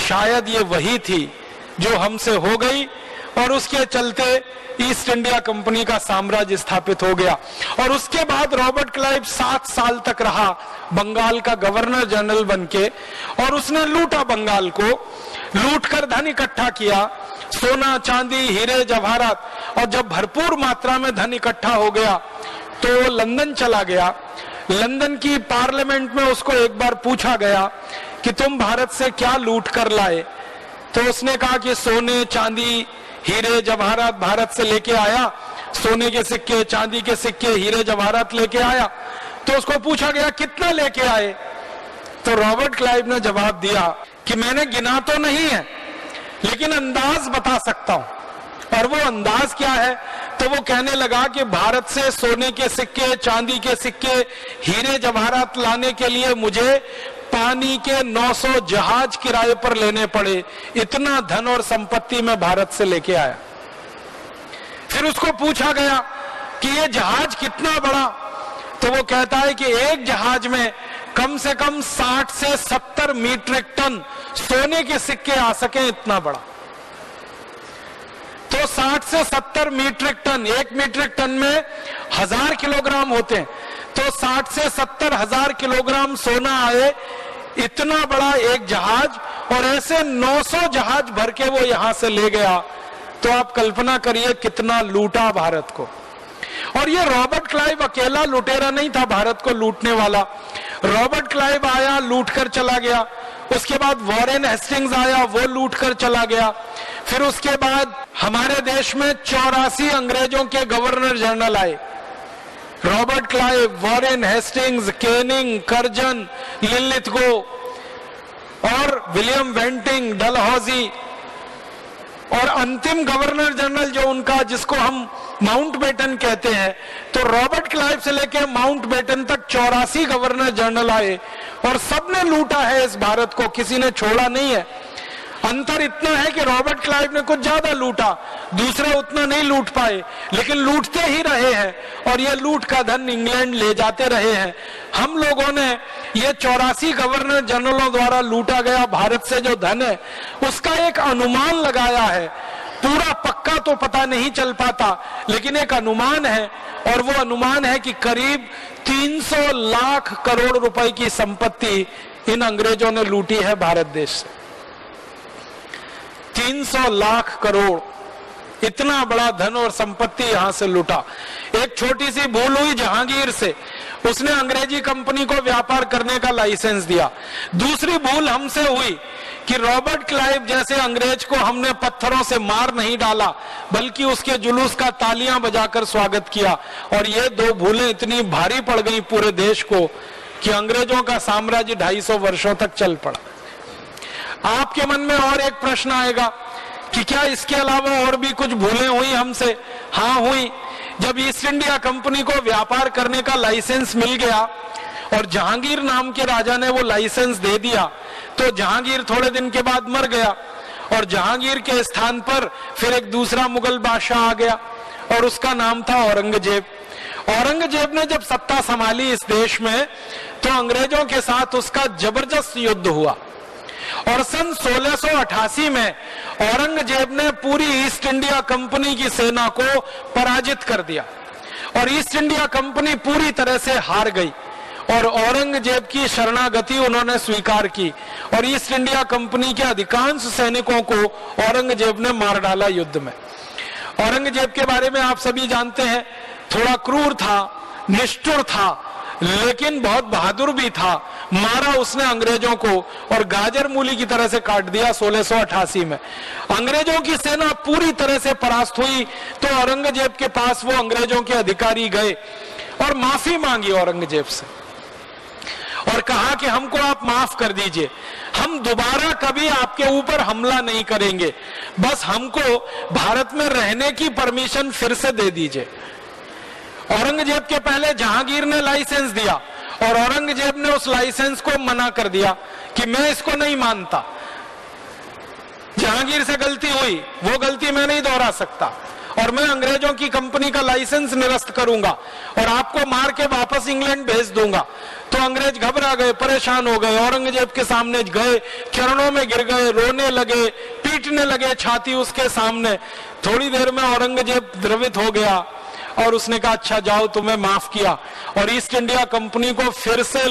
शायद ये वही थी जो हमसे हो गई और उसके चलते ईस्ट इंडिया कंपनी का साम्राज्य स्थापित हो गया। और उसके बाद रॉबर्ट क्लाइव 7 साल तक रहा बंगाल का गवर्नर जनरल बनके, और उसने लूटा बंगाल को, लूट कर धन इकट्ठा किया, सोना चांदी हीरे जवाहरात, और जब भरपूर मात्रा में धन इकट्ठा हो गया तो लंदन चला गया। लंदन की पार्लियामेंट में उसको एक बार पूछा गया कि तुम भारत से क्या लूट कर लाए, तो उसने कहा कि सोने चांदी हीरे जवाहरात भारत से लेके आया, सोने के सिक्के चांदी के सिक्के हीरे जवाहरात लेके आया। तो उसको पूछा गया कितना लेके आए, तो रॉबर्ट क्लाइव ने जवाब दिया कि मैंने गिना तो नहीं है लेकिन अंदाज बता सकता हूं। और वो अंदाज क्या है, तो वो कहने लगा कि भारत से सोने के सिक्के चांदी के सिक्के हीरे जवाहरात लाने के लिए मुझे पानी के 900 जहाज किराए पर लेने पड़े, इतना धन और संपत्ति मैं भारत से लेके आया। फिर उसको पूछा गया कि ये जहाज कितना बड़ा, तो वो कहता है कि एक जहाज में कम से कम 60 से 70 मीट्रिक टन सोने के सिक्के आ सके, इतना बड़ा। तो 60 से 70 मीट्रिक टन, 1 मीट्रिक टन में 1000 किलोग्राम होते हैं, तो 60 से 70 हजार किलोग्राम सोना आए, इतना बड़ा एक जहाज, और ऐसे 900 जहाज भर के वो यहां से ले गया। तो आप कल्पना करिए कितना लूटा भारत को। और ये रॉबर्ट क्लाइव अकेला लुटेरा नहीं था भारत को लूटने वाला। रॉबर्ट क्लाइव आया, लूट कर चला गया, उसके बाद वॉरेन हेस्टिंग्स आया, वो लूट कर चला गया। फिर उसके बाद हमारे देश में 84 अंग्रेजों के गवर्नर जनरल आए, Robert Clive, Warren Hastings, Canning, Curzon, Linlithgow और विलियम वेंटिंग, डलहौजी, और अंतिम गवर्नर जनरल जो उनका, जिसको हम माउंटबेटन कहते हैं, तो रॉबर्ट क्लाइव से लेकर माउंटबेटन तक 84 गवर्नर जनरल आए और सबने लूटा है इस भारत को, किसी ने छोड़ा नहीं है। अंतर इतना है कि रॉबर्ट क्लाइव ने कुछ ज्यादा लूटा, दूसरे उतना नहीं लूट पाए, लेकिन लूटते ही रहे हैं और ये लूट का धन इंग्लैंड ले जाते रहे हैं। हम लोगों ने ये 84 गवर्नर जनरलों द्वारा लूटा गया भारत से जो धन है उसका एक अनुमान लगाया है, पूरा पक्का तो पता नहीं चल पाता, लेकिन एक अनुमान है, और वो अनुमान है कि करीब 300 लाख करोड़ रुपए की संपत्ति इन अंग्रेजों ने लूटी है भारत देश से। 300 लाख करोड़, इतना बड़ा धन और संपत्ति यहां से लूटा। एक छोटी सी भूल हुई जहांगीर से, उसने अंग्रेजी कंपनी को व्यापार करने का लाइसेंस दिया। दूसरी भूल हमसे हुई कि रॉबर्ट क्लाइव जैसे अंग्रेज को हमने पत्थरों से मार नहीं डाला, बल्कि उसके जुलूस का तालियां बजाकर स्वागत किया। और ये दो भूलें इतनी भारी पड़ गई पूरे देश को कि अंग्रेजों का साम्राज्य 250 वर्षों तक चल पड़ा। आपके मन में और एक प्रश्न आएगा कि क्या इसके अलावा और भी कुछ भूलें हुई हमसे? हाँ हुई। जब ईस्ट इंडिया कंपनी को व्यापार करने का लाइसेंस मिल गया और जहांगीर नाम के राजा ने वो लाइसेंस दे दिया, तो जहांगीर थोड़े दिन के बाद मर गया और जहांगीर के स्थान पर फिर एक दूसरा मुगल बादशाह आ गया और उसका नाम था औरंगजेब। औरंगजेब ने जब सत्ता संभाली इस देश में, तो अंग्रेजों के साथ उसका जबरदस्त युद्ध हुआ और सन 1688 में औरंगजेब ने पूरी ईस्ट इंडिया कंपनी की सेना को पराजित कर दिया और ईस्ट इंडिया कंपनी पूरी तरह से हार गई और औरंगजेब की शरणागति उन्होंने स्वीकार की और ईस्ट इंडिया कंपनी के अधिकांश सैनिकों को औरंगजेब ने मार डाला युद्ध में। औरंगजेब के बारे में आप सभी जानते हैं, थोड़ा क्रूर था, निष्ठुर था, लेकिन बहुत बहादुर भी था। मारा उसने अंग्रेजों को और गाजर मूली की तरह से काट दिया 1688 में। अंग्रेजों की सेना पूरी तरह से परास्त हुई तो औरंगजेब के पास वो अंग्रेजों के अधिकारी गए और माफी मांगी औरंगजेब से और कहा कि हमको आप माफ कर दीजिए, हम दोबारा कभी आपके ऊपर हमला नहीं करेंगे, बस हमको भारत में रहने की परमिशन फिर से दे दीजिए। औरंगजेब के पहले जहांगीर ने लाइसेंस दिया और औरंगजेब ने उस लाइसेंस को मना कर दिया कि मैं इसको नहीं मानता, जहांगीर से गलती हुई, वो गलती मैं नहीं दोहरा सकता। और मैं अंग्रेजों की कंपनी का लाइसेंस निरस्त करूंगा और आपको मार के वापस इंग्लैंड भेज दूंगा। तो अंग्रेज घबरा गए, परेशान हो गए, औरंगजेब के सामने गए, चरणों में गिर गए, रोने लगे, पीटने लगे छाती उसके सामने। थोड़ी देर में औरंगजेब द्रवित हो गया और उसने कहा अच्छा जाओ, तुम्हें माफ किया, और ईस्ट इंडिया कंपनी को फिर से